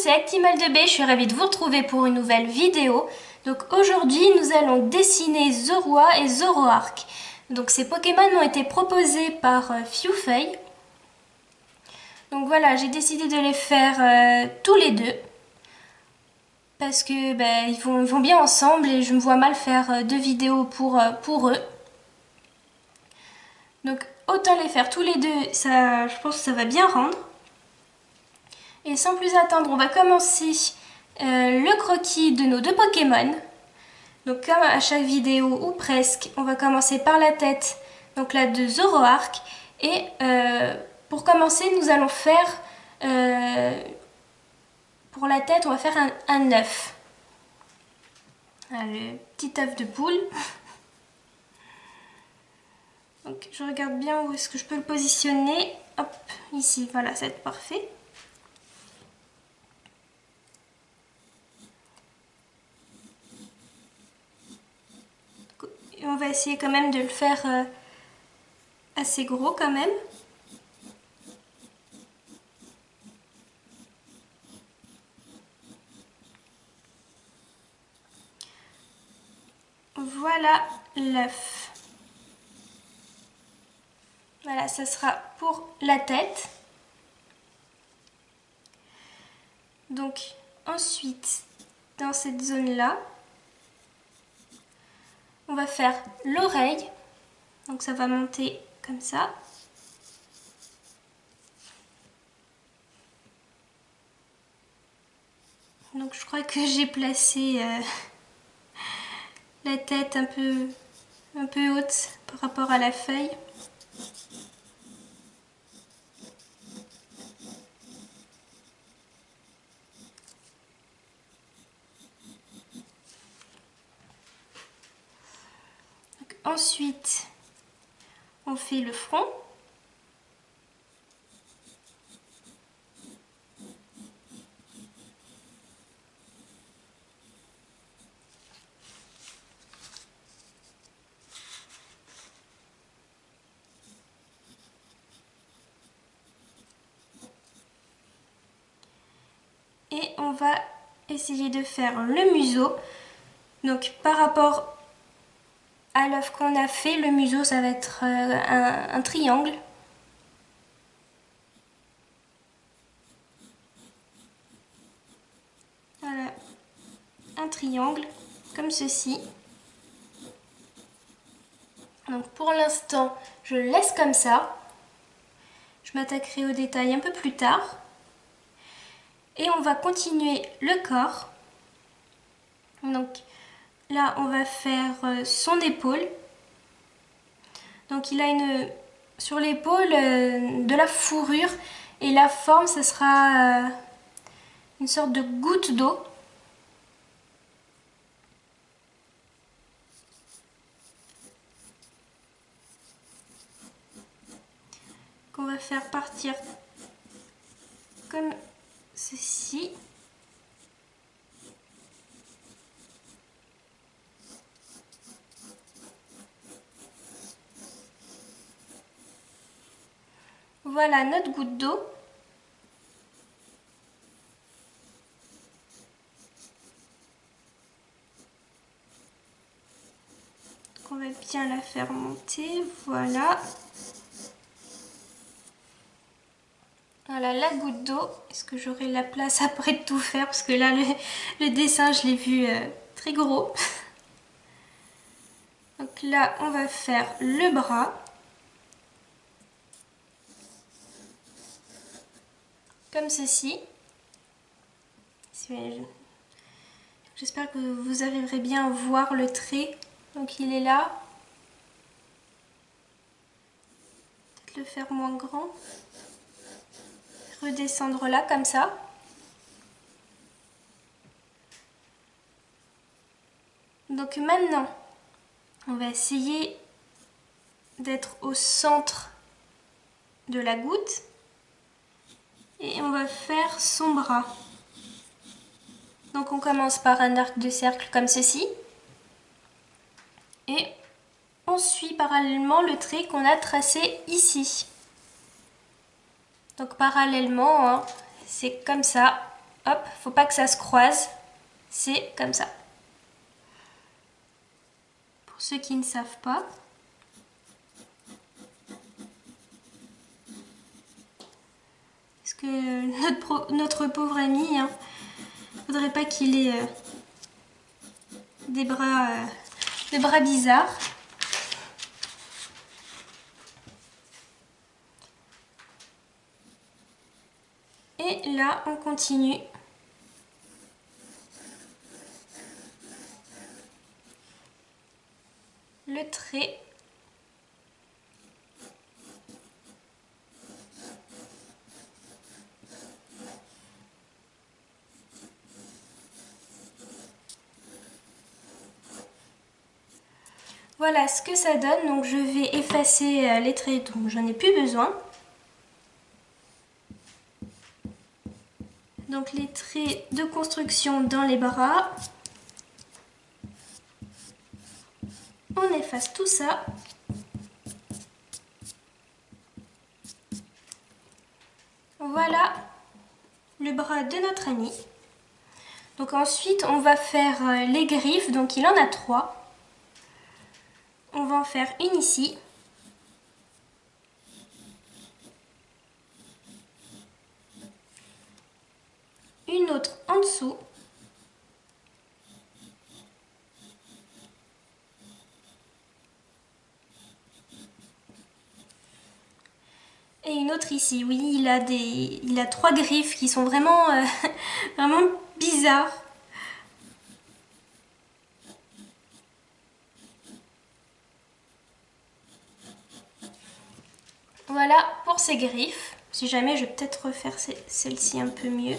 c'est Actimaldeb, je suis ravie de vous retrouver pour une nouvelle vidéo. Donc aujourd'hui nous allons dessiner Zoroa et Zoroark. Donc ces Pokémon m'ont été proposés par Fewfei. Donc voilà, j'ai décidé de les faire tous les deux. Parce que ils vont bien ensemble et je me vois mal faire deux vidéos pour eux. Donc autant les faire tous les deux, ça, je pense que ça va bien rendre. Et sans plus attendre, on va commencer le croquis de nos deux Pokémon. Donc comme à chaque vidéo, ou presque, on va commencer par la tête, donc là de Zoroark. Et pour commencer, nous allons faire, pour la tête, on va faire un œuf. Le petit œuf de poule. Donc je regarde bien où est-ce que je peux le positionner. Hop, ici, voilà, ça va être parfait. Et on va essayer quand même de le faire assez gros quand même. Voilà l'œuf. Voilà, ça sera pour la tête. Donc ensuite, dans cette zone-là, on va faire l'oreille. Donc ça va monter comme ça. Donc je crois que j'ai placé la tête un peu haute par rapport à la feuille. Donc, ensuite, on fait le front. Et on va essayer de faire le museau. Donc par rapport à l'œuf qu'on a fait, le museau ça va être un triangle. Voilà, un triangle comme ceci. Donc pour l'instant, je le laisse comme ça. Je m'attaquerai aux détails un peu plus tard. Et on va continuer le corps. Donc là, on va faire son épaule. Donc il a sur l'épaule de la fourrure. Et la forme, ce sera une sorte de goutte d'eau. Qu'on va faire partir comme ceci. Voilà notre goutte d'eau. On va bien la faire monter, voilà. Voilà la goutte d'eau. Est-ce que j'aurai la place après de tout faire? Parce que là, le dessin, je l'ai vu très gros. Donc là, on va faire le bras. Comme ceci. J'espère que vous arriverez bien à voir le trait. Donc il est là. Peut-être le faire moins grand. Redescendre là comme ça. Donc maintenant, on va essayer d'être au centre de la goutte. Et on va faire son bras. Donc on commence par un arc de cercle comme ceci. Et on suit parallèlement le trait qu'on a tracé ici. Donc parallèlement, hein, c'est comme ça. hop, faut pas que ça se croise, c'est comme ça. Pour ceux qui ne savent pas. Parce que notre pauvre ami, hein, faudrait pas qu'il ait des bras bizarres. Et là, on continue. Le trait. Voilà ce que ça donne. Donc je vais effacer les traits dont j'en ai plus besoin. Donc les traits de construction dans les bras. On efface tout ça. Voilà le bras de notre ami. Donc ensuite on va faire les griffes. Donc il en a 3. On va en faire une ici. Une autre en dessous. Et une autre ici. Oui, il a 3 griffes qui sont vraiment, vraiment bizarres. Voilà pour ces griffes. Si jamais, je vais peut-être refaire celle-ci un peu mieux.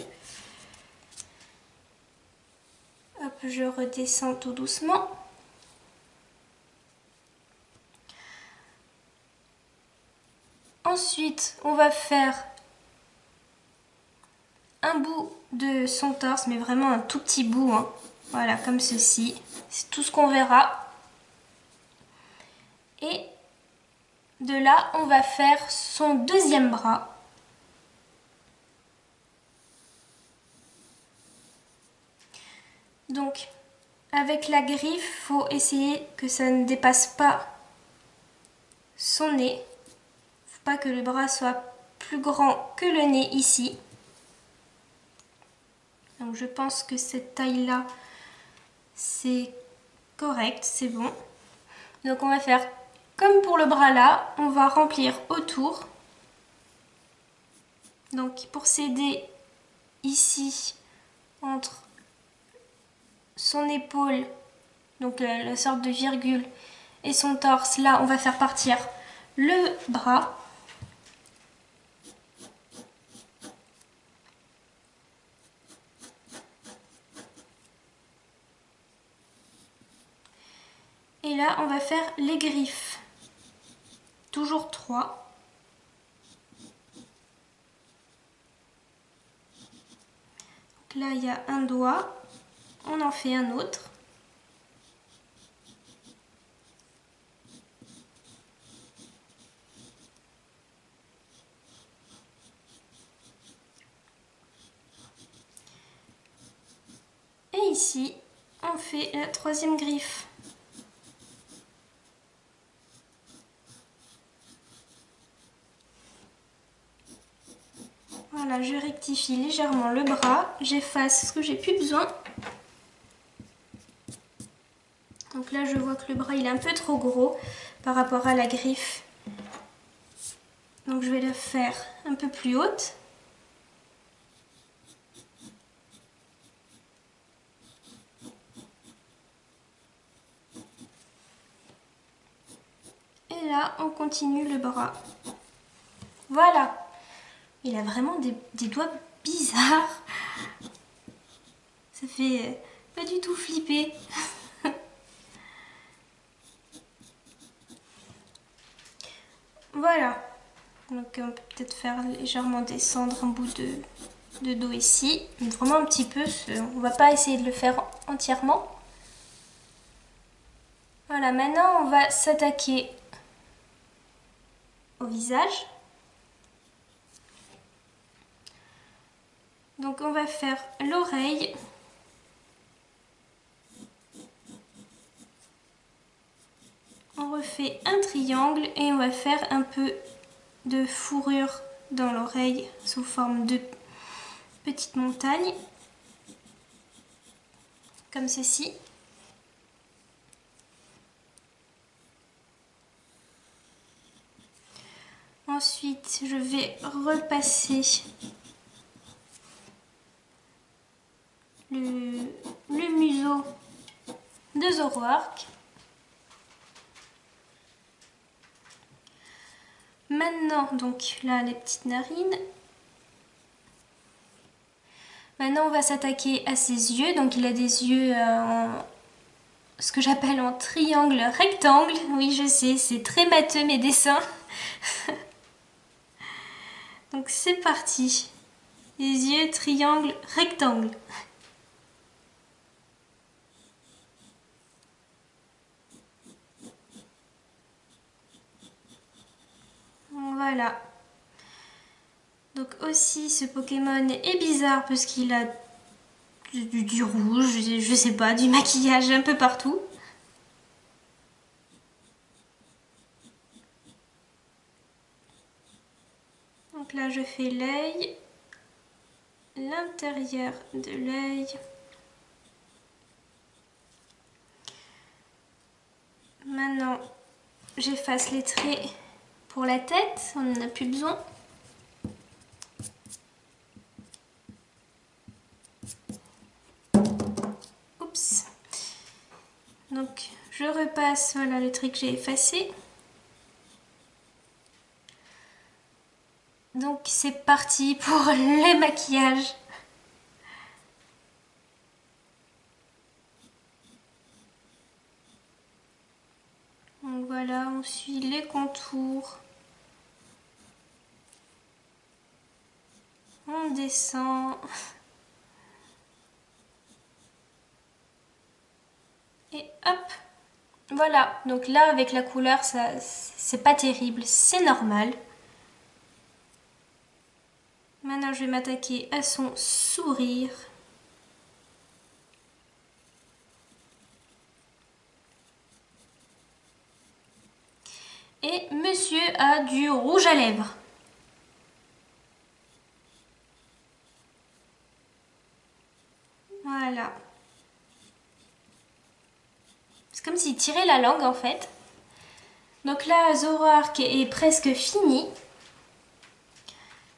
Hop, je redescends tout doucement. Ensuite, on va faire un bout de son torse, mais vraiment un tout petit bout, hein. Voilà, comme ceci. C'est tout ce qu'on verra. Et de là, on va faire son deuxième bras. Donc, avec la griffe, il faut essayer que ça ne dépasse pas son nez. Faut pas que le bras soit plus grand que le nez ici. Donc je pense que cette taille-là, c'est correct, c'est bon. Donc on va faire comme pour le bras là, on va remplir autour. Donc pour s'aider ici, entre son épaule, donc la sorte de virgule, et son torse, là on va faire partir le bras. Et là, on va faire les griffes. Toujours 3. Donc là, il y a un doigt. On en fait un autre. Et ici, on fait la troisième griffe. Voilà, je rectifie légèrement le bras, j'efface ce que j'ai plus besoin. Donc là, je vois que le bras il est un peu trop gros par rapport à la griffe. Donc je vais la faire un peu plus haute. Et là, on continue le bras. Voilà. Il a vraiment des doigts bizarres. Ça fait pas du tout flipper. Voilà. Donc on peut peut-être faire légèrement descendre un bout de dos ici. Vraiment un petit peu. On va pas essayer de le faire entièrement. Voilà, maintenant on va s'attaquer au visage. Donc on va faire l'oreille. On refait un triangle et on va faire un peu de fourrure dans l'oreille sous forme de petite montagne. Comme ceci. Ensuite, je vais repasser le museau de Zoroark. Maintenant, donc là, les petites narines. Maintenant, on va s'attaquer à ses yeux. Donc, il a des yeux en ce que j'appelle en triangle rectangle. Oui, je sais, c'est très matheux mes dessins. Donc, c'est parti. Les yeux triangle rectangle. Voilà. Donc aussi ce Pokémon est bizarre parce qu'il a du rouge, je sais pas, du maquillage un peu partout. Donc là je fais l'œil, l'intérieur de l'œil. Maintenant j'efface les traits pour la tête, on n'en a plus besoin. Oups. Donc je repasse, voilà les traits que j'ai effacés. Donc c'est parti pour le maquillage. Donc voilà, on suit les contours. On descend. Et hop. Voilà, donc là avec la couleur, ça c'est pas terrible, c'est normal. Maintenant je vais m'attaquer à son sourire. Et monsieur a du rouge à lèvres. Voilà. C'est comme s'il tirait la langue en fait. Donc là, Zoroark est presque fini.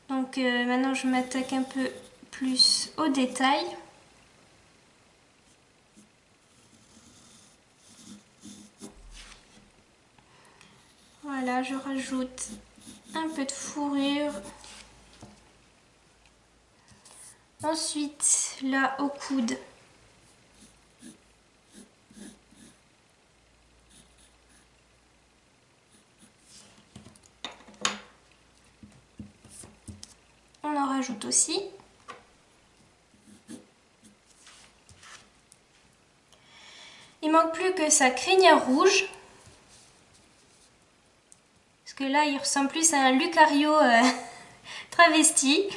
Donc maintenant je m'attaque un peu plus aux détails. Voilà, je rajoute un peu de fourrure. Ensuite, là au coude, on en rajoute aussi. Il manque plus que sa crinière rouge. Parce que là, il ressemble plus à un Lucario travesti.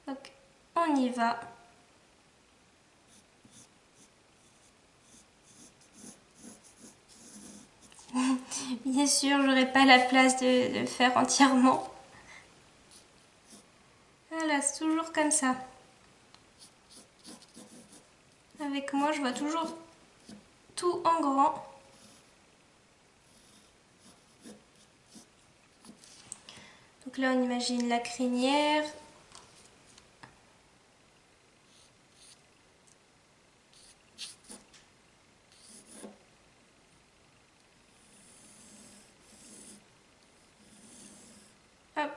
Donc, on y va. Bien sûr, j'aurai pas la place de le faire entièrement. Voilà, c'est toujours comme ça. Avec moi, je vois toujours tout en grand. Donc là, on imagine la crinière. Hop.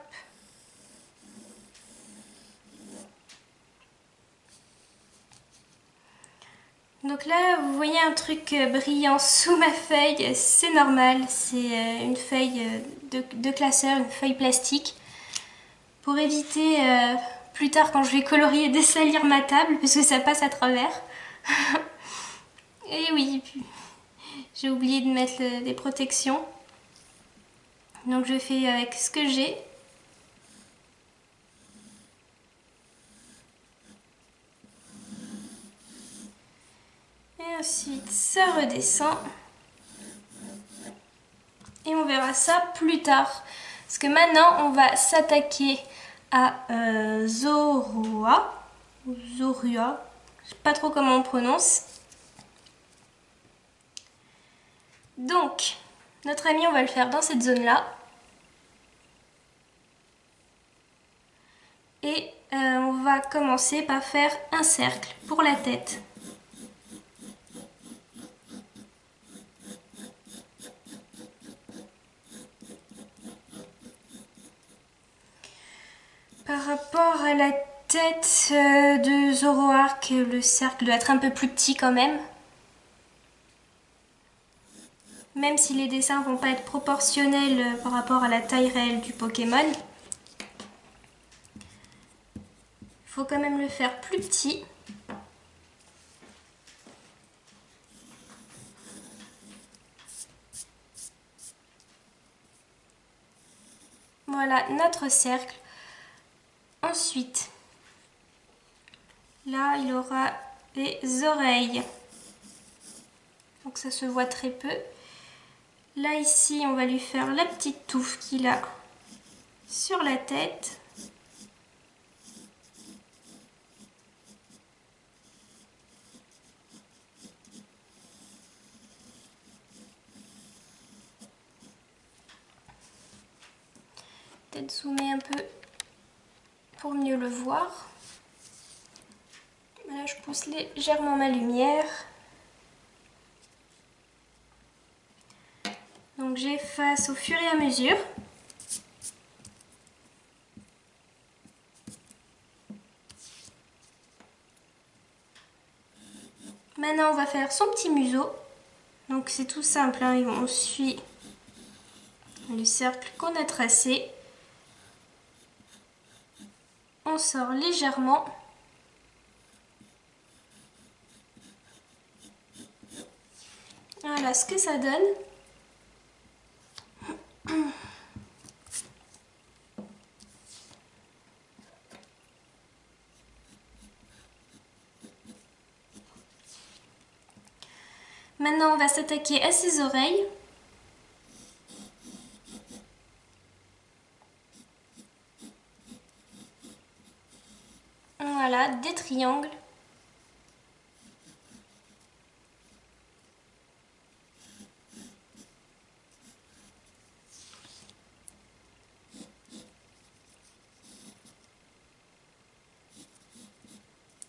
Donc là, vous voyez un truc brillant sous ma feuille, c'est normal, c'est une feuille de classeur, une feuille plastique, pour éviter plus tard quand je vais colorier de salir ma table, parce que ça passe à travers. Et oui, j'ai oublié de mettre des protections, donc je fais avec ce que j'ai. ensuite ça redescend. Et on verra ça plus tard. Parce que maintenant on va s'attaquer à Zorua. Zorua. Je sais pas trop comment on prononce. Donc, notre ami, on va le faire dans cette zone-là. Et on va commencer par faire un cercle pour la tête. Par rapport à la tête de Zoroark, le cercle doit être un peu plus petit quand même. Même si les dessins vont pas être proportionnels par rapport à la taille réelle du Pokémon. Il faut quand même le faire plus petit. Voilà notre cercle. Ensuite, là il aura les oreilles. Donc ça se voit très peu. Là ici on va lui faire la petite touffe qu'il a sur la tête. Peut-être zoomer un peu pour mieux le voir. Là je pousse légèrement ma lumière. Donc j'efface au fur et à mesure. Maintenant on va faire son petit museau. Donc c'est tout simple, hein. On suit le cercle qu'on a tracé. On sort légèrement. Voilà ce que ça donne. Maintenant on va s'attaquer à ses oreilles. Voilà, des triangles.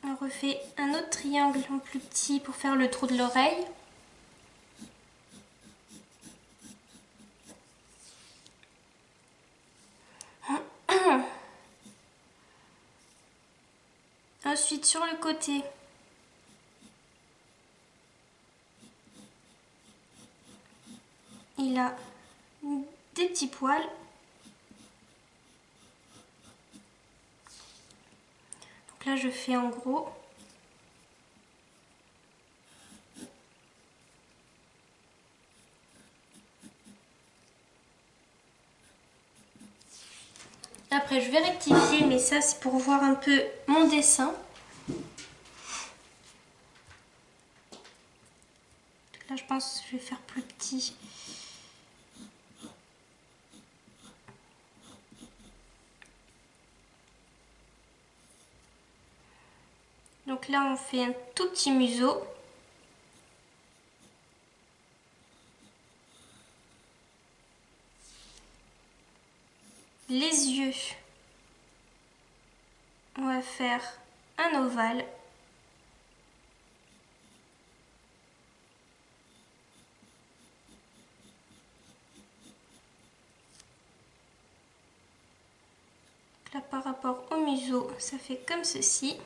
On refait un autre triangle en plus petit pour faire le trou de l'oreille. Ensuite sur le côté, il a des petits poils. Donc là je fais en gros. Après je vais rectifier, mais ça c'est pour voir un peu mon dessin. Là je pense que je vais faire plus petit. Donc là on fait un tout petit museau. Les yeux, on va faire un ovale. Là par rapport au museau, ça fait comme ceci.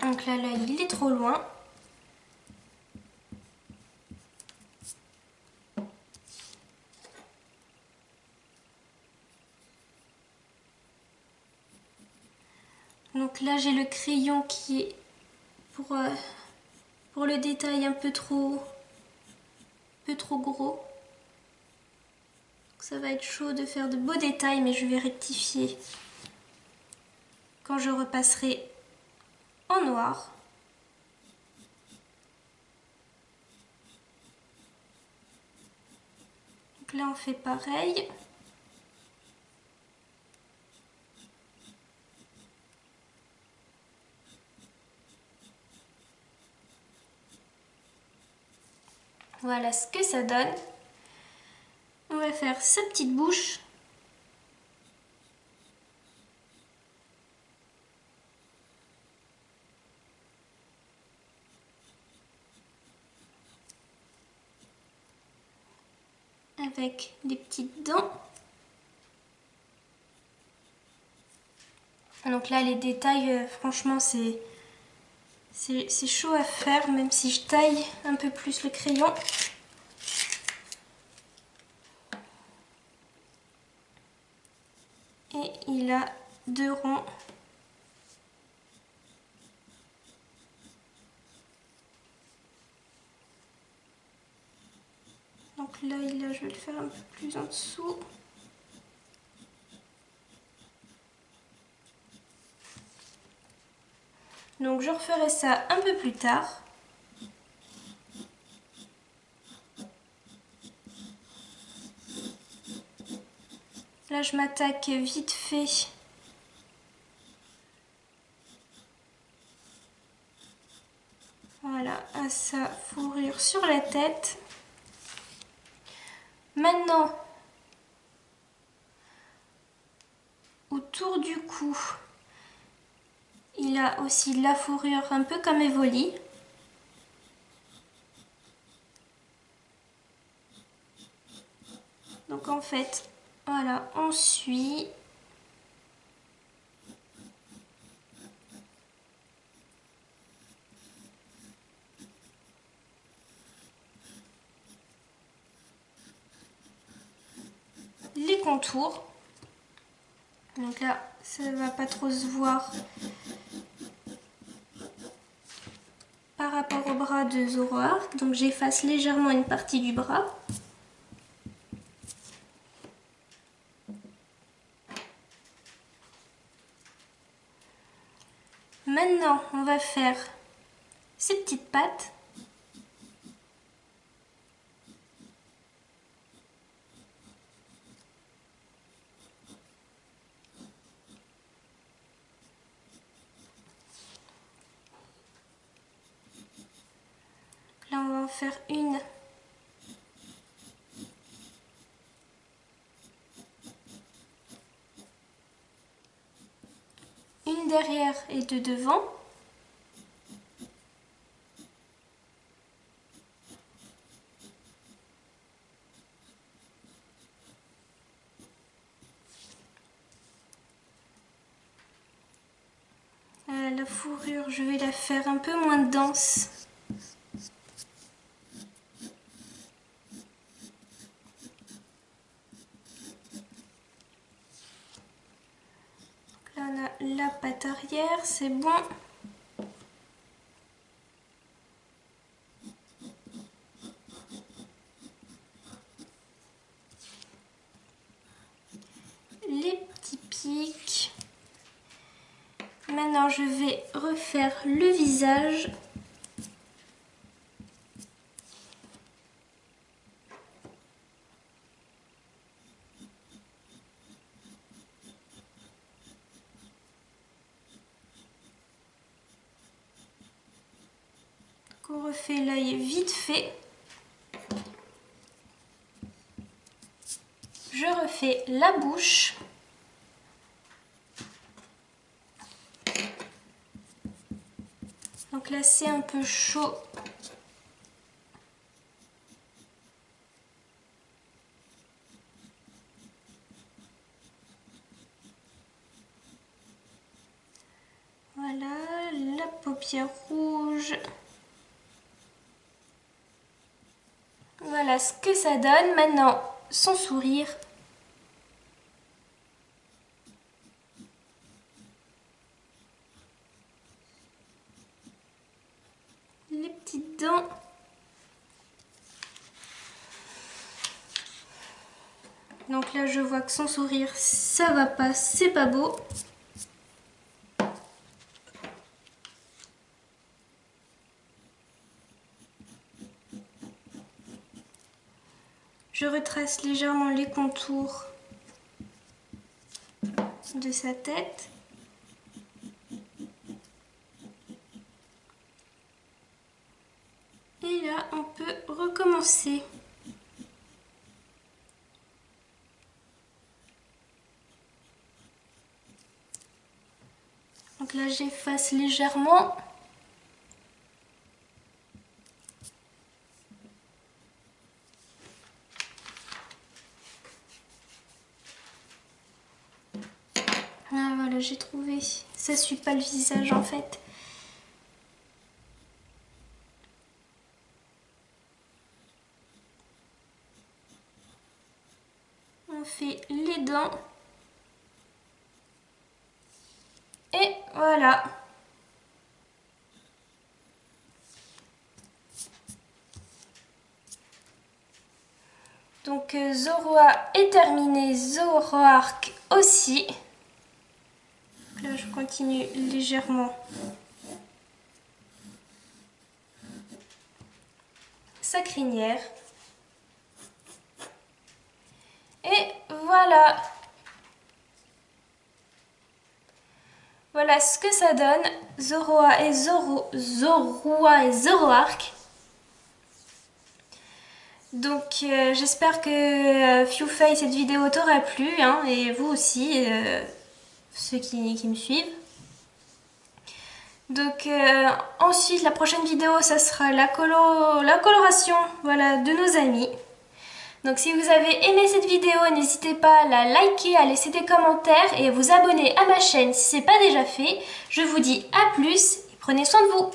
Donc là l'œil il est trop loin. Donc là j'ai le crayon qui est pour le détail un peu trop gros. Donc ça va être chaud de faire de beaux détails, mais je vais rectifier quand je repasserai en noir. Donc là on fait pareil. Voilà ce que ça donne. On va faire sa petite bouche. Avec des petites dents. Donc là les détails, franchement c'est chaud à faire, même si je taille un peu plus le crayon. Et il a 2 ronds. Donc là, je vais le faire un peu plus en dessous. Donc je referai ça un peu plus tard. Là, je m'attaque vite fait voilà, à sa fourrure sur la tête. Maintenant, autour du cou, il a aussi la fourrure un peu comme Evoli. Donc en fait, voilà, on suit. Les contours. Donc là, ça ne va pas trop se voir par rapport au bras de Zoroark. Donc j'efface légèrement une partie du bras. Maintenant, on va faire ces petites pattes. Là, on va en faire une. Une derrière et deux devant. La fourrure, je vais la faire un peu moins dense. Là, on a la patte arrière, c'est bon. Les petits pics. Maintenant, je vais refaire le visage. Donc, on refait l'œil vite fait. Je refais la bouche. Donc là, c'est un peu chaud. Voilà, la paupière rouge. Voilà ce que ça donne. Maintenant, son sourire. Les petites dents. Donc là, je vois que son sourire, ça va pas, c'est pas beau. je retrace légèrement les contours de sa tête. Et là, on peut recommencer. Donc là, j'efface légèrement. Ah voilà, j'ai trouvé. Ça suit pas le visage en fait. On fait les dents. Et voilà. Donc Zoroa est terminé, Zoroark aussi. Là je continue légèrement sa crinière. Et voilà. Voilà ce que ça donne, Zoroa et Zoroark. Donc j'espère que Fewfei, cette vidéo t'aura plu, hein, et vous aussi, ceux qui me suivent. Donc ensuite la prochaine vidéo, ça sera la coloration, voilà, de nos amis. Donc si vous avez aimé cette vidéo, n'hésitez pas à la liker, à laisser des commentaires et à vous abonner à ma chaîne si ce n'est pas déjà fait. Je vous dis à plus et prenez soin de vous.